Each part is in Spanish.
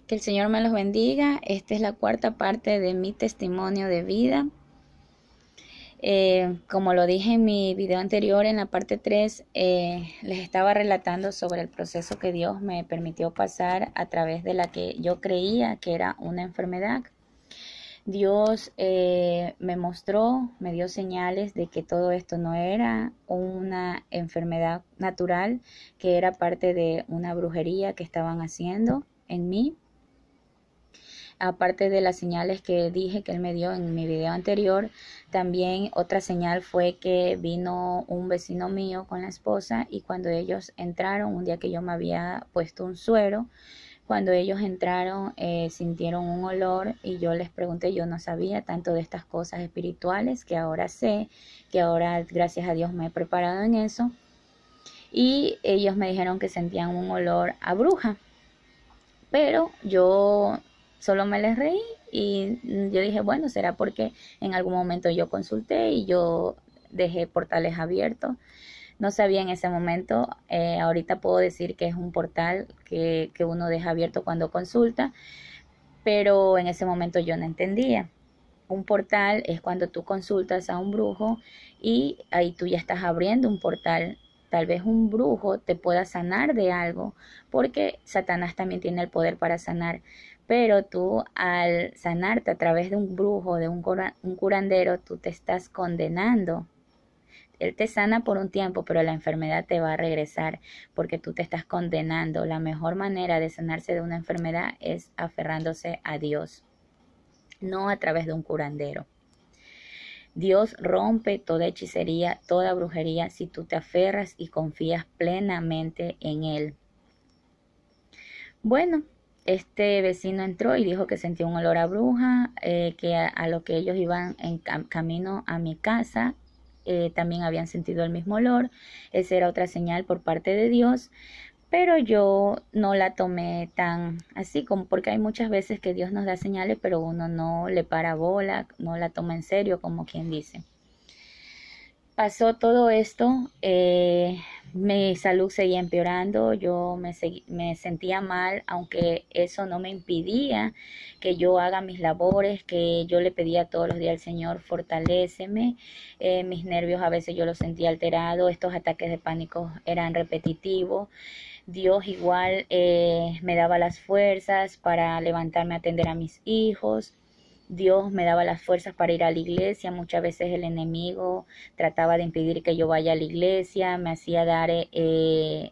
Que el Señor me los bendiga. Esta es la cuarta parte de mi testimonio de vida. Como lo dije en mi video anterior, en la parte 3, les estaba relatando sobre el proceso que Dios me permitió pasar a través de la que yo creía que era una enfermedad. Dios me mostró, me dio señales de que todo esto no era una enfermedad natural, que era parte de una brujería que estaban haciendo en mí. Aparte de las señales que dije que él me dio en mi video anterior, también otra señal fue que vino un vecino mío con la esposa, y cuando ellos entraron, un día que yo me había puesto un suero, cuando ellos entraron sintieron un olor, y yo les pregunté, yo no sabía tanto de estas cosas espirituales que ahora sé, que ahora gracias a Dios me he preparado en eso, y ellos me dijeron que sentían un olor a bruja, pero yo solo me les reí y yo dije, bueno, será porque en algún momento yo consulté y yo dejé portales abiertos. No sabía en ese momento, ahorita puedo decir que es un portal que uno deja abierto cuando consulta, pero en ese momento yo no entendía. Un portal es cuando tú consultas a un brujo y ahí tú ya estás abriendo un portal. Tal vez un brujo te pueda sanar de algo, porque Satanás también tiene el poder para sanar. Pero tú, al sanarte a través de un brujo, de un curandero, tú te estás condenando. Él te sana por un tiempo, pero la enfermedad te va a regresar porque tú te estás condenando. La mejor manera de sanarse de una enfermedad es aferrándose a Dios, no a través de un curandero. Dios rompe toda hechicería, toda brujería, si tú te aferras y confías plenamente en Él. Bueno, este vecino entró y dijo que sentía un olor a bruja, que a lo que ellos iban en camino a mi casa, también habían sentido el mismo olor. Esa era otra señal por parte de Dios, pero yo no la tomé tan así, como porque hay muchas veces que Dios nos da señales, pero uno no le para bola, no la toma en serio, como quien dice. Pasó todo esto, mi salud seguía empeorando, yo me sentía mal, aunque eso no me impidía que yo haga mis labores, que yo le pedía todos los días al Señor, fortaléceme. Mis nervios a veces yo los sentía alterados, estos ataques de pánico eran repetitivos. Dios igual me daba las fuerzas para levantarme a atender a mis hijos. Dios me daba las fuerzas para ir a la iglesia. Muchas veces el enemigo trataba de impedir que yo vaya a la iglesia, me hacía dar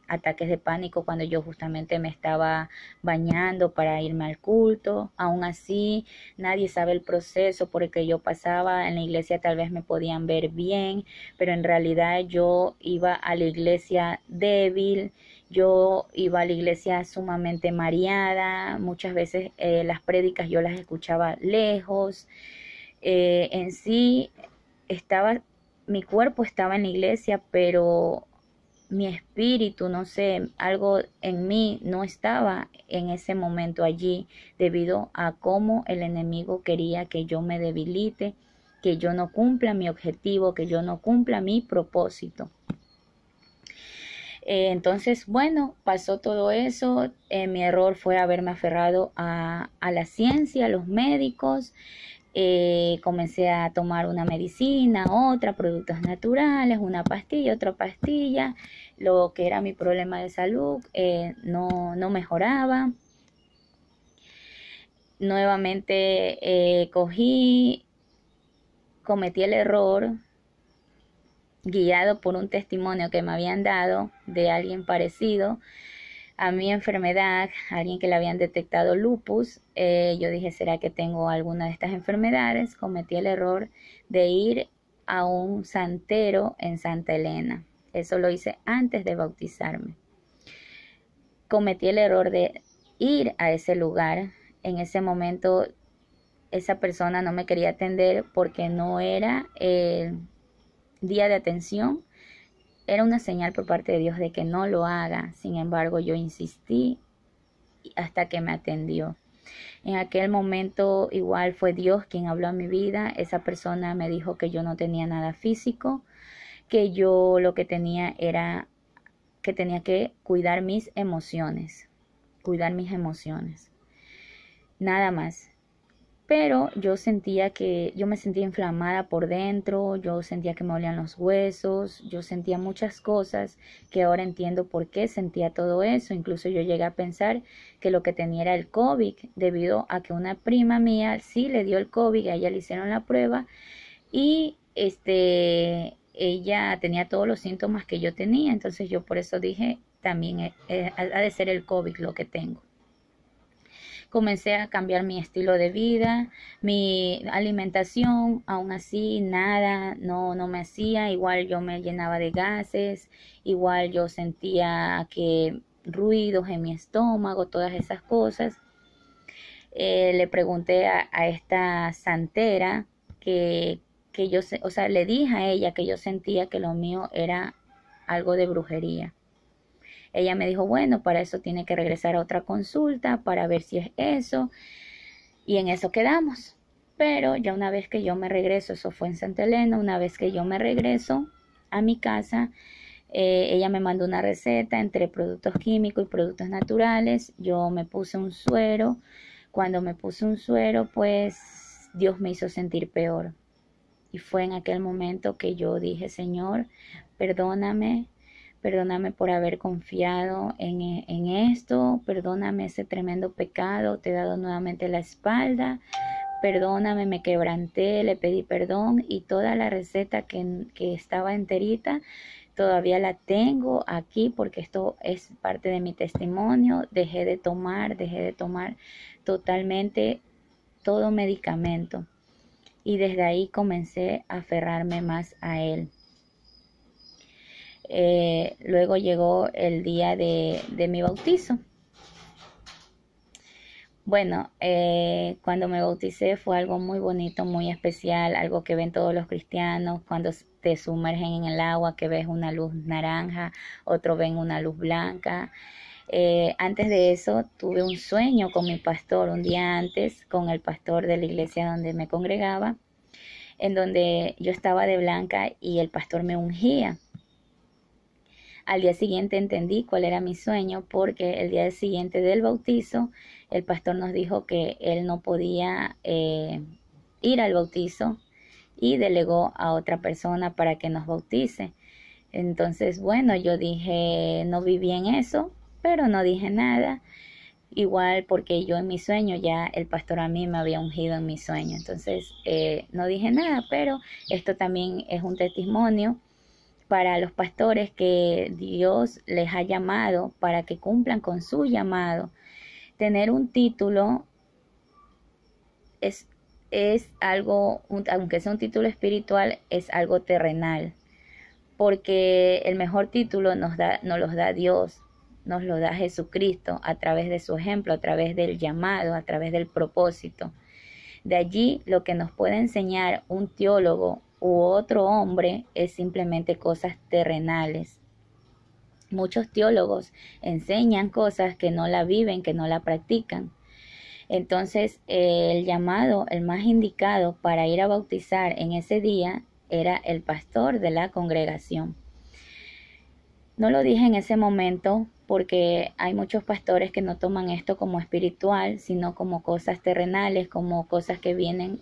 ataques de pánico cuando yo justamente me estaba bañando para irme al culto. Aún así, nadie sabe el proceso por el que yo pasaba. En la iglesia tal vez me podían ver bien, pero en realidad yo iba a la iglesia débil. Yo iba a la iglesia sumamente mareada, muchas veces las prédicas yo las escuchaba lejos. En sí estaba, mi cuerpo estaba en la iglesia, pero mi espíritu, no sé, algo en mí no estaba en ese momento allí, debido a cómo el enemigo quería que yo me debilite, que yo no cumpla mi objetivo, que yo no cumpla mi propósito. Entonces, bueno, pasó todo eso. Mi error fue haberme aferrado a la ciencia, a los médicos. Comencé a tomar una medicina, otra, productos naturales, una pastilla, otra pastilla. Lo que era mi problema de salud no mejoraba. Nuevamente cometí el error, guiado por un testimonio que me habían dado de alguien parecido a mi enfermedad, alguien que le habían detectado lupus. Yo dije, ¿será que tengo alguna de estas enfermedades? Cometí el error de ir a un santero en Santa Elena. Eso lo hice antes de bautizarme. Cometí el error de ir a ese lugar. En ese momento esa persona no me quería atender porque no era día de atención. Era una señal por parte de Dios de que no lo haga. Sin embargo, yo insistí hasta que me atendió. En aquel momento igual fue Dios quien habló a mi vida. Esa persona me dijo que yo no tenía nada físico, que yo lo que tenía era que tenía que cuidar mis emociones, cuidar mis emociones. nada más. Pero yo me sentía inflamada por dentro, yo sentía que me dolían los huesos, yo sentía muchas cosas que ahora entiendo por qué sentía todo eso. Incluso yo llegué a pensar que lo que tenía era el COVID, debido a que una prima mía sí le dio el COVID, a ella le hicieron la prueba y ella tenía todos los síntomas que yo tenía. Entonces yo por eso dije, también ha de ser el COVID lo que tengo. Comencé a cambiar mi estilo de vida, mi alimentación, aún así nada, no me hacía, igual yo me llenaba de gases, igual yo sentía que ruidos en mi estómago, todas esas cosas. Le pregunté a esta santera que yo, o sea, le dije a ella que yo sentía que lo mío era algo de brujería. Ella me dijo, bueno, para eso tiene que regresar a otra consulta para ver si es eso. Y en eso quedamos. Pero ya una vez que yo me regreso, eso fue en Santa Elena, una vez que yo me regreso a mi casa, ella me mandó una receta entre productos químicos y productos naturales. Yo me puse un suero. Cuando me puse un suero, pues Dios me hizo sentir peor. Y fue en aquel momento que yo dije, Señor, perdóname. Perdóname por haber confiado en esto, perdóname ese tremendo pecado, te he dado nuevamente la espalda, perdóname, me quebranté, le pedí perdón y toda la receta que estaba enterita todavía la tengo aquí porque esto es parte de mi testimonio. Dejé de tomar totalmente todo medicamento y desde ahí comencé a aferrarme más a él. Luego llegó el día de mi bautizo. Bueno, cuando me bauticé fue algo muy bonito, muy especial, algo que ven todos los cristianos cuando te sumergen en el agua, que ves una luz naranja, otro ven una luz blanca. Antes de eso tuve un sueño con mi pastor, un día antes, con el pastor de la iglesia donde me congregaba, en donde yo estaba de blanca y el pastor me ungía. Al día siguiente entendí cuál era mi sueño porque el día siguiente del bautizo el pastor nos dijo que él no podía ir al bautizo y delegó a otra persona para que nos bautice. Entonces, bueno, yo dije, no viví en eso, pero no dije nada. Igual porque yo en mi sueño ya el pastor a mí me había ungido en mi sueño. Entonces, no dije nada, pero esto también es un testimonio para los pastores que Dios les ha llamado para que cumplan con su llamado. Tener un título es algo, aunque sea un título espiritual, es algo terrenal, porque el mejor título nos los da Dios, nos lo da Jesucristo a través de su ejemplo, a través del llamado, a través del propósito. De allí lo que nos puede enseñar un teólogo u otro hombre es simplemente cosas terrenales. Muchos teólogos enseñan cosas que no la viven, que no la practican. Entonces, el llamado, el más indicado para ir a bautizar en ese día era el pastor de la congregación. No lo dije en ese momento porque hay muchos pastores que no toman esto como espiritual, sino como cosas terrenales, como cosas que vienen,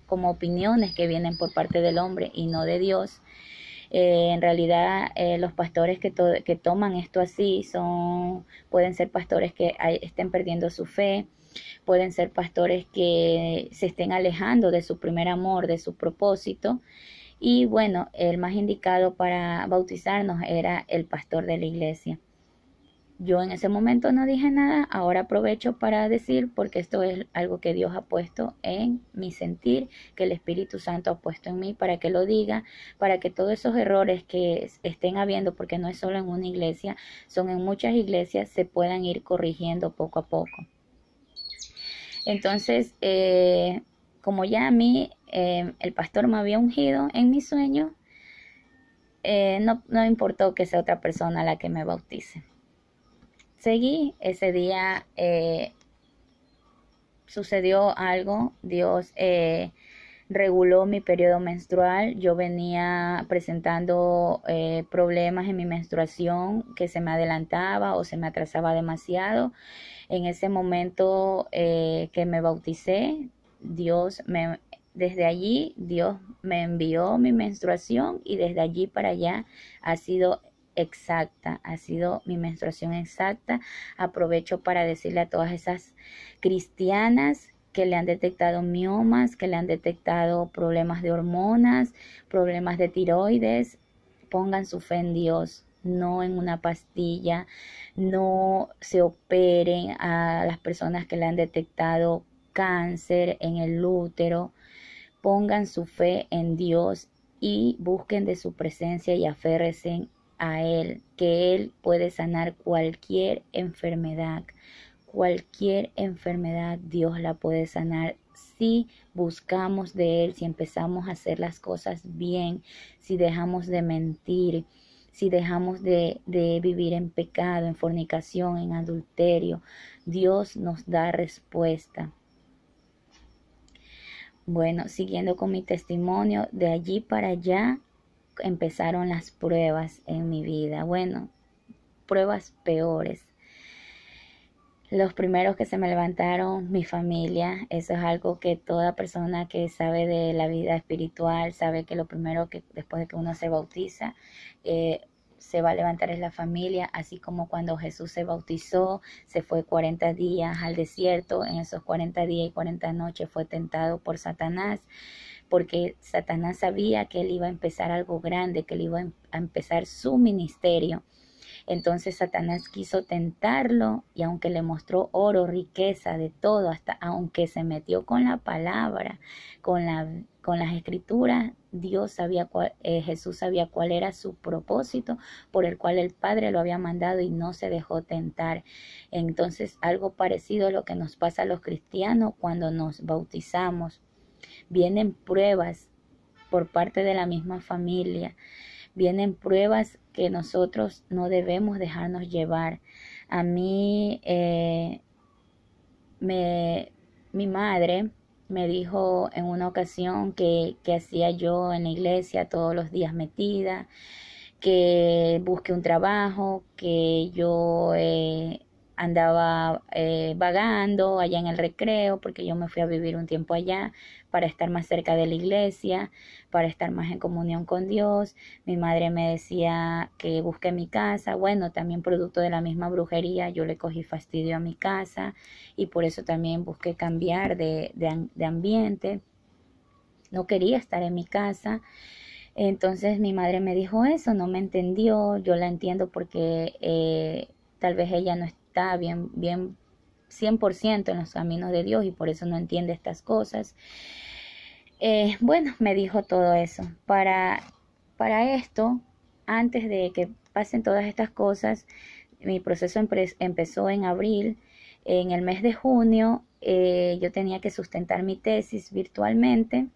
como opiniones que vienen por parte del hombre y no de Dios. En realidad, los pastores que toman esto así pueden ser pastores que estén perdiendo su fe, pueden ser pastores que se estén alejando de su primer amor, de su propósito. Y bueno, el más indicado para bautizarnos era el pastor de la iglesia. Yo en ese momento no dije nada, ahora aprovecho para decir, porque esto es algo que Dios ha puesto en mi sentir, que el Espíritu Santo ha puesto en mí para que lo diga, para que todos esos errores que estén habiendo, porque no es solo en una iglesia, son en muchas iglesias, se puedan ir corrigiendo poco a poco. Entonces, como ya a mí el pastor me había ungido en mi sueño, no importó que sea otra persona la que me bautice. Seguí, ese día sucedió algo, Dios reguló mi periodo menstrual. Yo venía presentando problemas en mi menstruación, que se me adelantaba o se me atrasaba demasiado. En ese momento que me bauticé, desde allí Dios me envió mi menstruación, y desde allí para allá ha sido exacta, ha sido mi menstruación exacta. Aprovecho para decirle a todas esas cristianas que le han detectado miomas, que le han detectado problemas de hormonas, problemas de tiroides: pongan su fe en Dios, no en una pastilla. No se operen. A las personas que le han detectado cáncer en el útero, pongan su fe en Dios y busquen de su presencia y aférrense a Él, que Él puede sanar cualquier enfermedad. Cualquier enfermedad Dios la puede sanar si buscamos de Él, si empezamos a hacer las cosas bien, si dejamos de mentir, si dejamos de vivir en pecado, en fornicación, en adulterio. Dios nos da respuesta. Bueno, siguiendo con mi testimonio, de allí para allá empezaron las pruebas en mi vida. Bueno, pruebas peores. Los primeros que se me levantaron, mi familia. Eso es algo que toda persona que sabe de la vida espiritual sabe, que lo primero que después de que uno se bautiza, se va a levantar es la familia. Así como cuando Jesús se bautizó, se fue 40 días al desierto. En esos 40 días y 40 noches fue tentado por Satanás, porque Satanás sabía que él iba a empezar algo grande, que él iba a empezar su ministerio. Entonces Satanás quiso tentarlo, y aunque le mostró oro, riqueza, de todo, hasta aunque se metió con la palabra, con las escrituras, Jesús sabía cuál era su propósito por el cual el Padre lo había mandado, y no se dejó tentar. Entonces, algo parecido a lo que nos pasa a los cristianos cuando nos bautizamos. Vienen pruebas por parte de la misma familia. Vienen pruebas que nosotros no debemos dejarnos llevar. A mí, mi madre me dijo en una ocasión que hacía yo en la iglesia todos los días metida, que busque un trabajo, que yo andaba vagando allá en el recreo, porque yo me fui a vivir un tiempo allá para estar más cerca de la iglesia, para estar más en comunión con Dios. Mi madre me decía que busque mi casa. Bueno, también producto de la misma brujería, yo le cogí fastidio a mi casa, y por eso también busqué cambiar de ambiente. No quería estar en mi casa. Entonces mi madre me dijo eso, no me entendió. Yo la entiendo porque tal vez ella no está bien 100% en los caminos de Dios, y por eso no entiende estas cosas. Bueno, me dijo todo eso. Para esto, antes de que pasen todas estas cosas, mi proceso empezó en abril. En el mes de junio yo tenía que sustentar mi tesis virtualmente.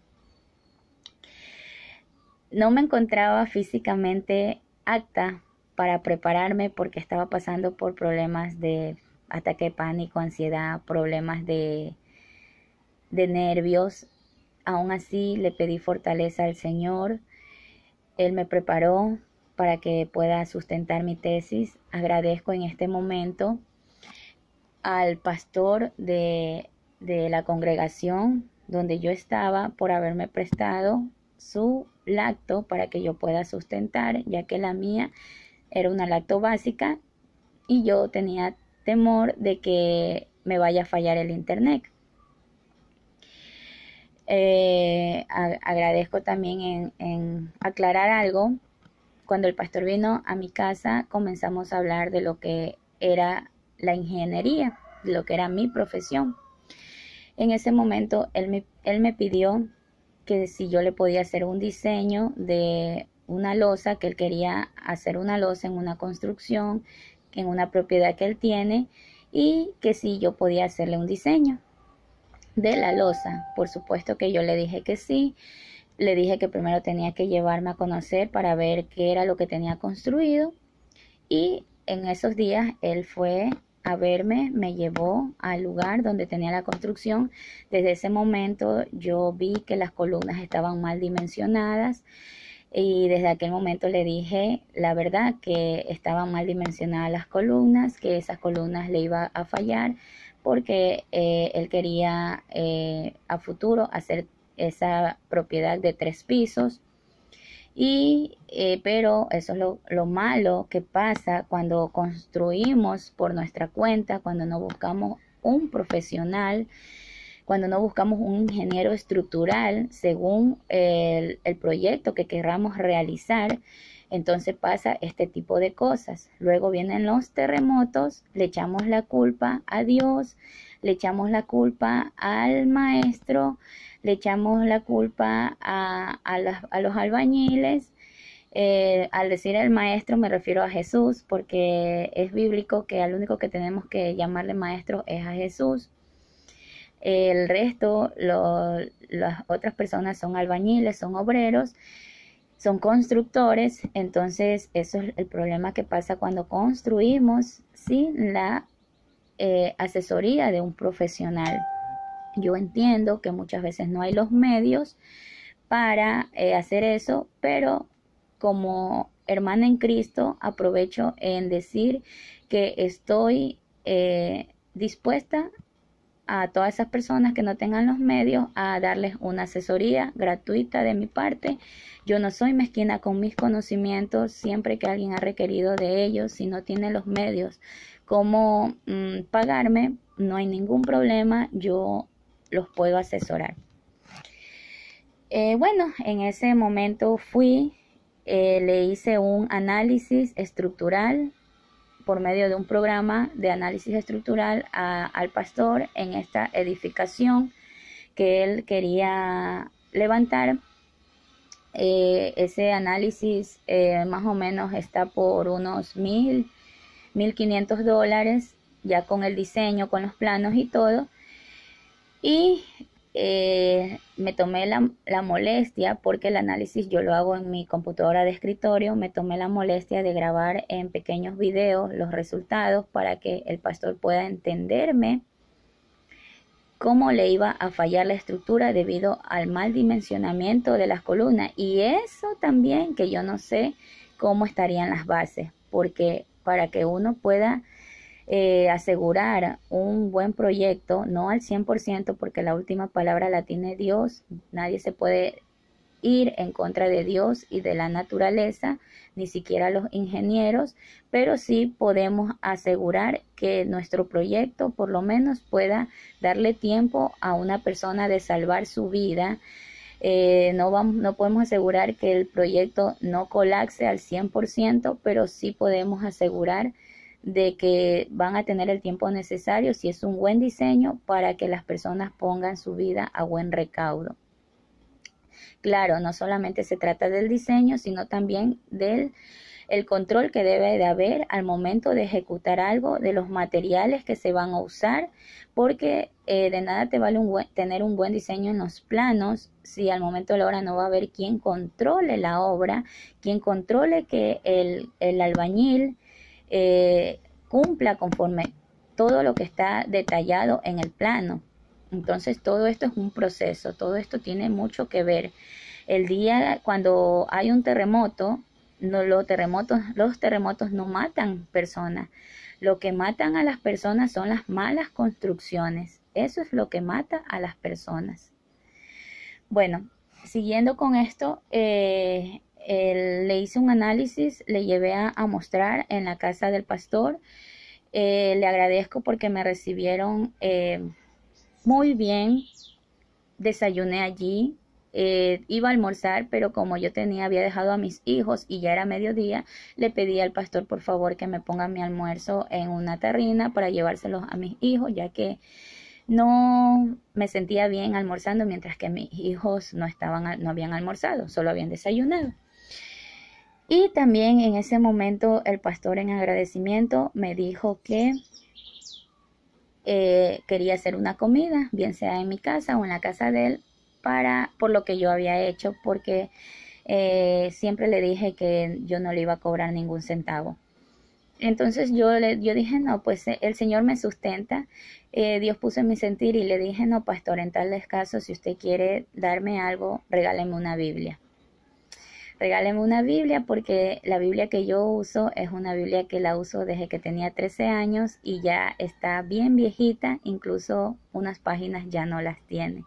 No me encontraba físicamente apta para prepararme, porque estaba pasando por problemas de ataque de pánico, ansiedad, problemas de nervios. Aún así le pedí fortaleza al Señor. Él me preparó para que pueda sustentar mi tesis. Agradezco en este momento al pastor de la congregación donde yo estaba por haberme prestado su lacto para que yo pueda sustentar, ya que la mía era una lacto básica y yo tenía temor de que me vaya a fallar el internet. Agradezco también en aclarar algo. Cuando el pastor vino a mi casa, comenzamos a hablar de lo que era la ingeniería, de lo que era mi profesión. En ese momento él me pidió que si yo le podía hacer un diseño de una losa, que él quería hacer una losa en una construcción, en una propiedad que él tiene, y que si yo podía hacerle un diseño de la losa. Por supuesto que yo le dije que sí. Le dije que primero tenía que llevarme a conocer para ver qué era lo que tenía construido, y en esos días él fue a verme, me llevó al lugar donde tenía la construcción. Desde ese momento yo vi que las columnas estaban mal dimensionadas y desde aquel momento le dije la verdad, que estaban mal dimensionadas las columnas, que esas columnas le iba a fallar porque él quería a futuro hacer esa propiedad de 3 pisos. Pero eso es lo malo que pasa cuando construimos por nuestra cuenta, cuando no buscamos un profesional, cuando no buscamos un ingeniero estructural según el proyecto que queramos realizar. Entonces pasa este tipo de cosas. Luego vienen los terremotos, le echamos la culpa a Dios, le echamos la culpa al maestro, le echamos la culpa a los albañiles. Al decir el maestro me refiero a Jesús, porque es bíblico que al único que tenemos que llamarle maestro es a Jesús. El resto, las otras personas son albañiles, son obreros, son constructores. Entonces eso es el problema que pasa cuando construimos sin la asesoría de un profesional. Yo entiendo que muchas veces no hay los medios para hacer eso, pero como hermana en Cristo aprovecho en decir que estoy dispuesta a todas esas personas que no tengan los medios a darles una asesoría gratuita de mi parte. Yo no soy mezquina con mis conocimientos. Siempre que alguien ha requerido de ellos, si no tiene los medios cómo pagarme, no hay ningún problema, yo los puedo asesorar. Bueno, en ese momento le hice un análisis estructural por medio de un programa de análisis estructural al pastor en esta edificación que él quería levantar. Ese análisis más o menos está por unos $1,500, ya con el diseño, con los planos y todo. Y me tomé la molestia, porque el análisis yo lo hago en mi computadora de escritorio, me tomé la molestia de grabar en pequeños videos los resultados para que el pastor pueda entenderme cómo le iba a fallar la estructura debido al mal dimensionamiento de las columnas. Y eso también, que yo no sé cómo estarían las bases, porque para que uno pueda asegurar un buen proyecto, no al 100%, porque la última palabra la tiene Dios. Nadie se puede ir en contra de Dios y de la naturaleza, ni siquiera los ingenieros, pero sí podemos asegurar que nuestro proyecto por lo menos pueda darle tiempo a una persona de salvar su vida. No podemos asegurar que el proyecto no colapse al 100%, pero sí podemos asegurar de que van a tener el tiempo necesario, si es un buen diseño, para que las personas pongan su vida a buen recaudo. Claro, no solamente se trata del diseño, sino también del control que debe de haber al momento de ejecutar algo, de los materiales que se van a usar, porque de nada te vale tener un buen diseño en los planos si al momento de la obra no va a haber quien controle la obra, quien controle que el albañil cumpla conforme todo lo que está detallado en el plano. Entonces todo esto es un proceso, todo esto tiene mucho que ver. El día cuando hay un terremoto, los terremotos no matan personas. Lo que matan a las personas son las malas construcciones. Eso es lo que mata a las personas. Bueno, siguiendo con esto, le hice un análisis, le llevé a mostrar en la casa del pastor. Le agradezco porque me recibieron muy bien. Desayuné allí, iba a almorzar, pero como yo había dejado a mis hijos y ya era mediodía, le pedí al pastor por favor que me ponga mi almuerzo en una tarrina para llevárselos a mis hijos, ya que no me sentía bien almorzando mientras que mis hijos no habían almorzado, solo habían desayunado. Y también en ese momento el pastor, en agradecimiento, me dijo que quería hacer una comida, bien sea en mi casa o en la casa de él, por lo que yo había hecho, porque siempre le dije que yo no le iba a cobrar ningún centavo. Entonces yo dije, no, pues el Señor me sustenta, Dios puso en mi sentir y le dije, no, pastor, en tales casos, si usted quiere darme algo, regáleme una Biblia. Regáleme una Biblia porque la Biblia que yo uso es una Biblia que la uso desde que tenía 13 años y ya está bien viejita, incluso unas páginas ya no las tiene.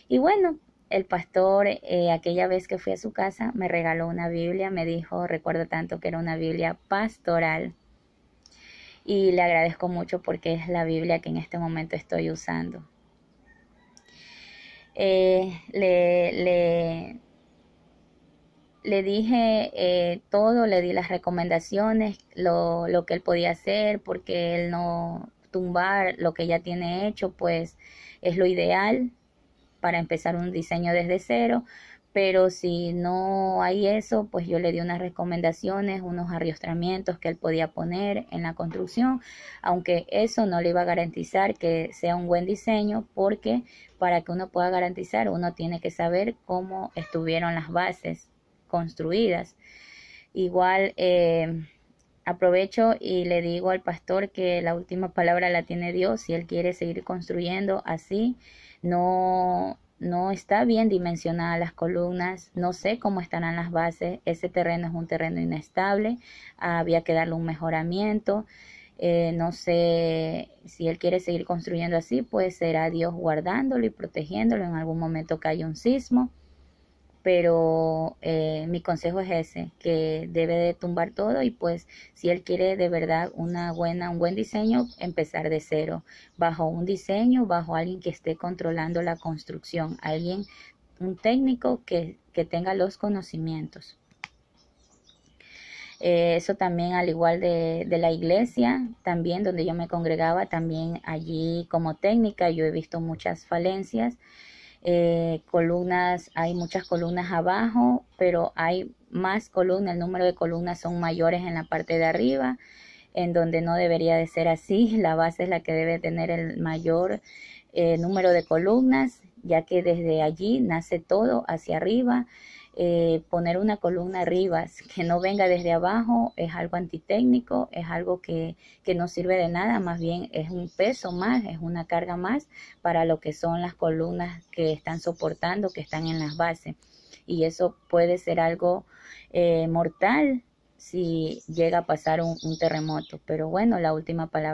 Y bueno, el pastor, aquella vez que fui a su casa, me regaló una Biblia, me dijo, recuerdo tanto que era una Biblia pastoral y le agradezco mucho porque es la Biblia que en este momento estoy usando. Eh, le, le, le dije todo, le di las recomendaciones, lo que él podía hacer, porque él no tumbar lo que ya tiene hecho, pues es lo ideal para empezar un diseño desde cero, pero si no hay eso, pues yo le di unas recomendaciones, unos arriostramientos que él podía poner en la construcción, aunque eso no le iba a garantizar que sea un buen diseño, porque para que uno pueda garantizar, uno tiene que saber cómo estuvieron las bases construidas. Igual aprovecho y le digo al pastor que la última palabra la tiene Dios. Si él quiere seguir construyendo así, no está bien dimensionadas las columnas, no sé cómo estarán las bases, ese terreno es un terreno inestable, había que darle un mejoramiento, no sé si él quiere seguir construyendo así, pues será Dios guardándolo y protegiéndolo en algún momento que haya un sismo, pero mi consejo es ese, que debe de tumbar todo y pues si él quiere de verdad un buen diseño, empezar de cero, bajo un diseño, bajo alguien que esté controlando la construcción, alguien, un técnico que tenga los conocimientos. Eso también al igual de la iglesia, también donde yo me congregaba, también allí como técnica yo he visto muchas falencias, columnas, hay muchas columnas abajo, pero hay más columnas, el número de columnas son mayores en la parte de arriba, en donde no debería de ser así, la base es la que debe tener el mayor número de columnas, ya que desde allí nace todo hacia arriba. Poner una columna arriba que no venga desde abajo es algo antitécnico, es algo que no sirve de nada, más bien es un peso más, es una carga más para lo que son las columnas que están soportando, que están en las bases. Y eso puede ser algo mortal si llega a pasar un terremoto. Pero bueno, la última palabra.